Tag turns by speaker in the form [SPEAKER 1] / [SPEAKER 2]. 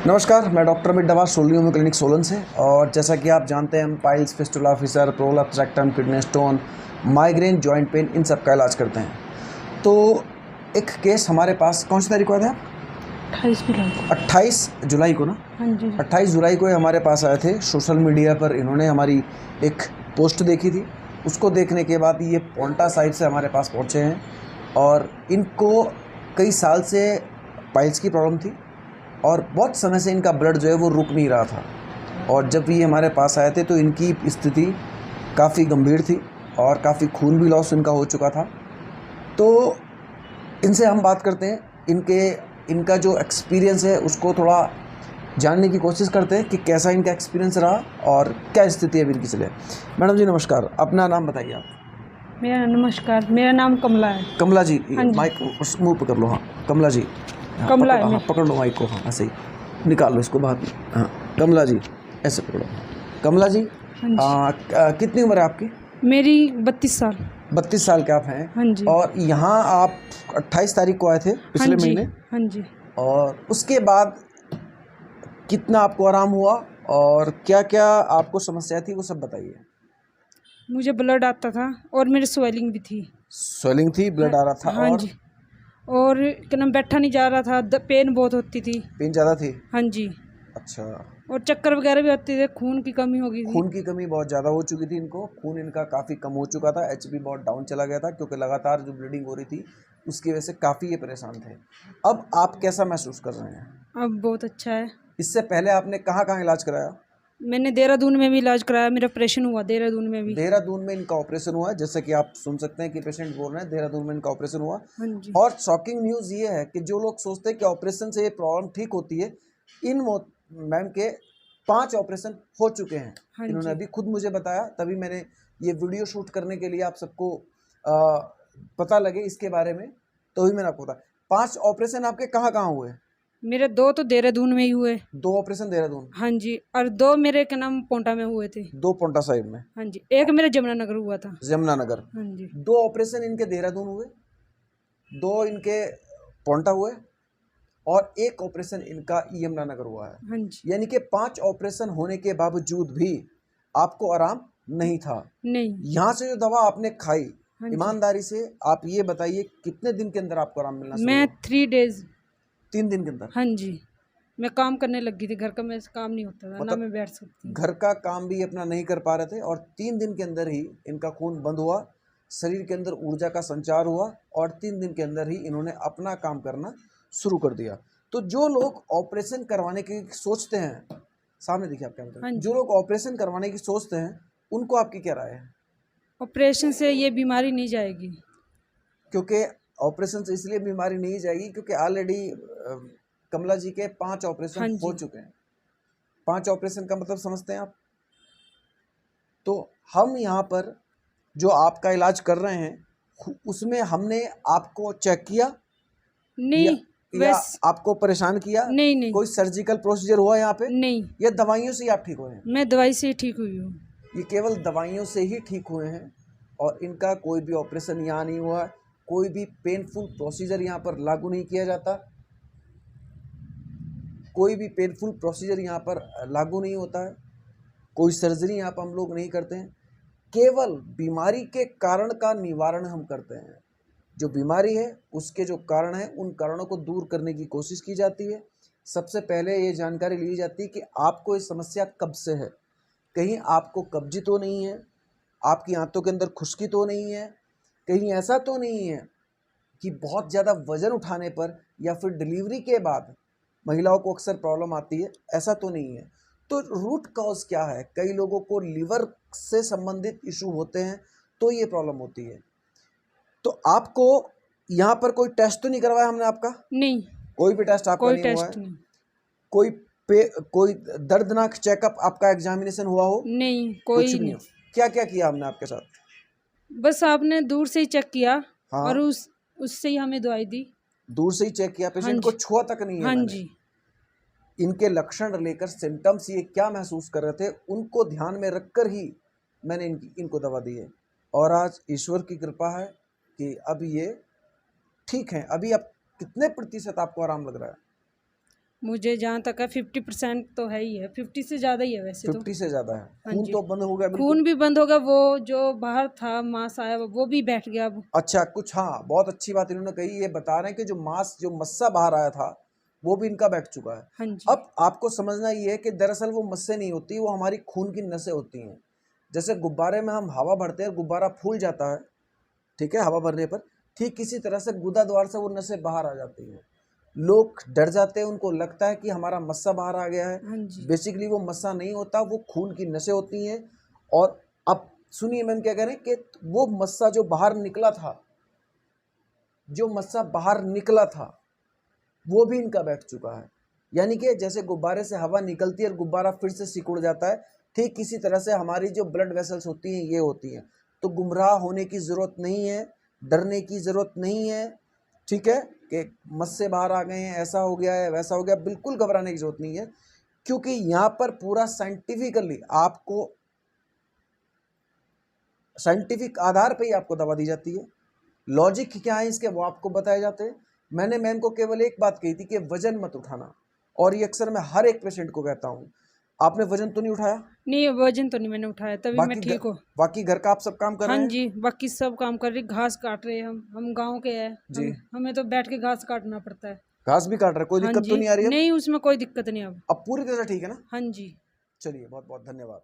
[SPEAKER 1] नमस्कार, मैं doctor Amit Dawar Solani homeo clinic Solan से। और जैसा कि आप जानते हैं, हम piles, fistula, fissure, prolapse, rectum, kidney stone, migraine, joint pain, इन सब का इलाज करते हैं। तो एक केस हमारे पास कौन सी तारीख को आया था?
[SPEAKER 2] 28 जुलाई को।
[SPEAKER 1] 28 जुलाई को ना?
[SPEAKER 2] हाँ जी।
[SPEAKER 1] 28 जुलाई को हमारे पास आए थे। सोशल मीडिया पर इन्होंने हमारी एक पोस्ट देखी थी। उसको देखने के बाद ये पोंटा साहिब से हमारे पास पहुँचे हैं और इनको कई साल से पाइल्स की प्रॉब्लम थी और बहुत समय से इनका ब्लड जो है वो रुक नहीं रहा था। और जब ये हमारे पास आए थे तो इनकी स्थिति काफ़ी गंभीर थी और काफ़ी खून भी लॉस इनका हो चुका था। तो इनसे हम बात करते हैं, इनका जो एक्सपीरियंस है उसको थोड़ा जानने की कोशिश करते हैं कि कैसा इनका एक्सपीरियंस रहा और क्या स्थिति है अभी इनकी चले। मैडम जी नमस्कार, अपना नाम बताइए आप।
[SPEAKER 2] नमस्कार, मेरा नाम कमला है।
[SPEAKER 1] कमला जी,
[SPEAKER 2] हाँ जी।
[SPEAKER 1] माइक उस मुँह पकड़ लो। हाँ कमला जी,
[SPEAKER 2] कमला है।
[SPEAKER 1] हाँ पकड़ लो माइक को। हाँ ऐसे ही निकाल लो इसको बाहर। हाँ कमला जी ऐसे पकड़ो। कमला जी,
[SPEAKER 2] हाँ जी।
[SPEAKER 1] कितनी उम्र है आपकी?
[SPEAKER 2] मेरी 32 साल।
[SPEAKER 1] 32 साल के आप हैं।
[SPEAKER 2] हाँ जी।
[SPEAKER 1] और यहाँ आप 28 तारीख को आए थे पिछले
[SPEAKER 2] हाँ जी।
[SPEAKER 1] महीने।
[SPEAKER 2] हाँ जी।
[SPEAKER 1] और उसके बाद कितना आपको आराम हुआ और क्या क्या आपको समस्या थी वो सब बताइए।
[SPEAKER 2] मुझे ब्लड आता था और मेरी स्वेलिंग भी थी।
[SPEAKER 1] स्वेलिंग थी, ब्लड आ रहा था
[SPEAKER 2] हाँ
[SPEAKER 1] और
[SPEAKER 2] जी। और क्या नाम, बैठा नहीं जा रहा था, पेन बहुत होती थी।
[SPEAKER 1] पेन ज़्यादा थी?
[SPEAKER 2] हाँ जी।
[SPEAKER 1] अच्छा।
[SPEAKER 2] और चक्कर वगैरह भी आते थे, खून की कमी हो गई थी।
[SPEAKER 1] खून की कमी बहुत ज़्यादा हो चुकी थी इनको। खून इनका काफ़ी कम हो चुका था, एचबी बहुत डाउन चला गया था क्योंकि लगातार जो ब्लीडिंग हो रही थी उसकी वजह से काफ़ी ये परेशान थे। अब आप कैसा महसूस कर रहे हैं?
[SPEAKER 2] अब बहुत अच्छा है।
[SPEAKER 1] इससे पहले आपने कहाँ कहाँ इलाज कराया?
[SPEAKER 2] मैंने देहरादून में भी इलाज कराया, मेरा ऑपरेशन हुआ देहरादून में भी।
[SPEAKER 1] देहरादून में इनका ऑपरेशन हुआ है, जैसे कि आप सुन सकते हैं कि पेशेंट बोल रहे हैं देहरादून में इनका ऑपरेशन हुआ।
[SPEAKER 2] हाँ जी।
[SPEAKER 1] और शॉकिंग न्यूज़ ये है कि जो लोग सोचते हैं कि ऑपरेशन से ये प्रॉब्लम ठीक होती है, इन मैम के 5 ऑपरेशन हो चुके हैं।
[SPEAKER 2] हाँ
[SPEAKER 1] इन्होंने
[SPEAKER 2] जी।
[SPEAKER 1] अभी खुद मुझे बताया, तभी मैंने ये वीडियो शूट करने के लिए आप सबको पता लगे इसके बारे में, तो ही मैंने आपको बताया। 5 ऑपरेशन आपके कहाँ कहाँ हुए?
[SPEAKER 2] मेरे 2 तो देहरादून में ही हुए।
[SPEAKER 1] 2 ऑपरेशन देहरादून?
[SPEAKER 2] हाँ जी। और 2 मेरे क्या नाम पोंटा में हुए थे।
[SPEAKER 1] 2 पोंटा साहिब में?
[SPEAKER 2] हाँ जी। एक मेरा जमुनानगर हुआ था।
[SPEAKER 1] यमुनानगर।
[SPEAKER 2] हाँ जी।
[SPEAKER 1] 2 ऑपरेशन इनके देहरादून हुए, 2 इनके पोंटा हुए और 1 ऑपरेशन इनका यमुनानगर हुआ है।
[SPEAKER 2] हाँ जी।
[SPEAKER 1] यानी कि 5 ऑपरेशन होने के बावजूद भी आपको आराम नहीं था।
[SPEAKER 2] नहीं।
[SPEAKER 1] यहाँ से जो दवा आपने खाई,
[SPEAKER 2] हाँ जी।
[SPEAKER 1] ईमानदारी से आप ये बताइए कितने दिन के अंदर आपको आराम मिलना शुरू
[SPEAKER 2] मैं
[SPEAKER 1] हुआ?
[SPEAKER 2] 3 डेज।
[SPEAKER 1] 3 दिन के अंदर?
[SPEAKER 2] हाँ जी। मैं काम करने लगी थी, घर का मेरे से काम नहीं होता था, ना
[SPEAKER 1] मतलब
[SPEAKER 2] मैं बैठ सकती।
[SPEAKER 1] घर का काम भी अपना नहीं कर पा रहे थे और 3 दिन के अंदर ही इनका खून बंद हुआ, शरीर के अंदर ऊर्जा का संचार हुआ और 3 दिन के अंदर ही इन्होंने अपना काम करना शुरू कर दिया। तो जो लोग ऑपरेशन करवाने की सोचते हैं, सामने देखिए आप क्या
[SPEAKER 2] हाँ
[SPEAKER 1] जो
[SPEAKER 2] जी।
[SPEAKER 1] लोग ऑपरेशन करवाने की सोचते हैं उनको आपकी क्या राय है?
[SPEAKER 2] ऑपरेशन से ये बीमारी नहीं जाएगी।
[SPEAKER 1] क्योंकि ऑपरेशन से इसलिए बीमारी नहीं जाएगी क्योंकि ऑलरेडी कमला जी के 5 ऑपरेशन
[SPEAKER 2] हाँ
[SPEAKER 1] हो
[SPEAKER 2] जी।
[SPEAKER 1] चुके हैं। 5 ऑपरेशन का मतलब समझते हैं आप? तो हम यहाँ पर जो आपका इलाज कर रहे हैं उसमें हमने आपको चेक किया या
[SPEAKER 2] नहीं।
[SPEAKER 1] या
[SPEAKER 2] वैस
[SPEAKER 1] आपको परेशान किया?
[SPEAKER 2] नहीं नहीं।
[SPEAKER 1] कोई सर्जिकल प्रोसीजर हुआ यहाँ पे?
[SPEAKER 2] नहीं।
[SPEAKER 1] या दवाइयों से ही आप ठीक हुए हैं?
[SPEAKER 2] मैं दवाई से ही ठीक हुई हूँ।
[SPEAKER 1] ये केवल दवाइयों से ही ठीक हुए हैं और इनका कोई भी ऑपरेशन यहाँ नहीं हुआ, कोई भी पेनफुल प्रोसीजर यहाँ पर लागू नहीं किया जाता, कोई भी पेनफुल प्रोसीजर यहाँ पर लागू नहीं होता है, कोई सर्जरी यहाँ पर हम लोग नहीं करते हैं। केवल बीमारी के कारण का निवारण हम करते हैं। जो बीमारी है उसके जो कारण हैं उन कारणों को दूर करने की कोशिश की जाती है। सबसे पहले ये जानकारी ली जाती है कि आपको ये समस्या कब से है। कहीं आपको कब्जी तो नहीं है, आपकी आंतों के अंदर खुश्की तो नहीं है, कहीं ऐसा तो नहीं है कि बहुत ज़्यादा वज़न उठाने पर या फिर डिलीवरी के बाद महिलाओं को अक्सर प्रॉब्लम आती है, ऐसा तो नहीं है। तो रूट कॉज क्या है? कई लोगों को लिवर से संबंधित इशू होते हैं तो ये प्रॉब्लम होती है। तो आपको यहाँ पर कोई टेस्ट तो नहीं करवाया हमने आपका?
[SPEAKER 2] नहीं।
[SPEAKER 1] कोई भी टेस्ट आपका
[SPEAKER 2] कोई
[SPEAKER 1] नहीं हुआ है?
[SPEAKER 2] टेस्ट नहीं।
[SPEAKER 1] कोई दर्दनाक चेकअप आपका एग्जामिनेशन हुआ हो?
[SPEAKER 2] नहीं,
[SPEAKER 1] कुछ
[SPEAKER 2] कोई
[SPEAKER 1] भी नहीं
[SPEAKER 2] नहीं।
[SPEAKER 1] हो? क्या क्या किया हमने आपके साथ?
[SPEAKER 2] बस आपने दूर से ही चेक किया।
[SPEAKER 1] हाँ।
[SPEAKER 2] और उससे ही हमें दवाई दी।
[SPEAKER 1] दूर से ही चेक किया,
[SPEAKER 2] हाँ
[SPEAKER 1] पेशेंट को
[SPEAKER 2] जी।
[SPEAKER 1] छुआ तक नहीं है
[SPEAKER 2] हाँ
[SPEAKER 1] मैंने।
[SPEAKER 2] जी।
[SPEAKER 1] इनके लक्षण लेकर, सिम्टम्स ये क्या महसूस कर रहे थे उनको ध्यान में रखकर ही मैंने इनको दवा दी है। और आज ईश्वर की कृपा है कि अब ये ठीक हैं। अभी आप कितने प्रतिशत आपको आराम लग रहा है?
[SPEAKER 2] मुझे जहाँ तक है 50% तो है ही है, 50 से ज़्यादा ही है वैसे तो।
[SPEAKER 1] 50 से ज़्यादा है।
[SPEAKER 2] हाँ
[SPEAKER 1] खून
[SPEAKER 2] जी।
[SPEAKER 1] तो बंद हो गया बिल्कुल।
[SPEAKER 2] खून भी बंद हो गया, वो जो बाहर था मांस आया वो भी बैठ गया अब।
[SPEAKER 1] अच्छा कुछ, हाँ बहुत अच्छी बात इन्होंने कही, ये बता रहे हैं कि जो मांस जो मस्सा बाहर आया था वो भी इनका बैठ चुका है।
[SPEAKER 2] हाँ जी।
[SPEAKER 1] अब आपको समझना ये है कि दरअसल वो मस्से नहीं होती, वो हमारी खून की नसें होती हैं। जैसे गुब्बारे में हम हवा भरते हैं, गुब्बारा फूल जाता है, ठीक है, हवा भरने पर, ठीक इसी तरह से गुदा द्वार से वो नसें बाहर आ जाती हैं। लोग डर जाते हैं, उनको लगता है कि हमारा मस्सा बाहर आ गया है।
[SPEAKER 2] हाँ जी।
[SPEAKER 1] बेसिकली वो मस्सा नहीं होता, वो खून की नसें होती हैं। और अब सुनिए मैम क्या कह रहे हैं कि वो मस्सा जो बाहर निकला था, जो मस्सा बाहर निकला था वो भी इनका बैठ चुका है। यानी कि जैसे गुब्बारे से हवा निकलती है और गुब्बारा फिर से सिकुड़ जाता है, ठीक इसी तरह से हमारी जो ब्लड वेसल्स होती हैं ये होती हैं। तो गुमराह होने की ज़रूरत नहीं है, डरने की ज़रूरत नहीं है, ठीक है, कि मस्से बाहर आ गए हैं, ऐसा हो गया है, वैसा हो गया, बिल्कुल घबराने की ज़रूरत नहीं है। क्योंकि यहाँ पर पूरा साइंटिफिकली आपको, साइंटिफिक आधार पे ही आपको दवा दी जाती है। लॉजिक क्या है इसके वो आपको बताए जाते हैं। मैंने मैम को केवल एक बात कही थी कि वजन मत उठाना, और ये अक्सर मैं हर एक पेशेंट को कहता हूँ। आपने वजन तो नहीं उठाया?
[SPEAKER 2] नहीं, वजन तो नहीं मैंने उठाया, तभी मैं ठीक हूँ।
[SPEAKER 1] बाकी घर का आप सब काम कर
[SPEAKER 2] हाँ
[SPEAKER 1] रहे हैं?
[SPEAKER 2] जी, बाकी सब काम कर रही, घास काट रहे हैं हम गांव के हैं।
[SPEAKER 1] जी।
[SPEAKER 2] हमें तो बैठ के घास काटना पड़ता है।
[SPEAKER 1] घास भी काट रहे हैं, कोई
[SPEAKER 2] हाँ
[SPEAKER 1] दिक्कत तो
[SPEAKER 2] जी,
[SPEAKER 1] नहीं आ रही है?
[SPEAKER 2] नहीं उसमें कोई दिक्कत नहीं अब।
[SPEAKER 1] अब पूरी तरह ठीक है ना?
[SPEAKER 2] हाँ जी।
[SPEAKER 1] चलिए बहुत बहुत धन्यवाद।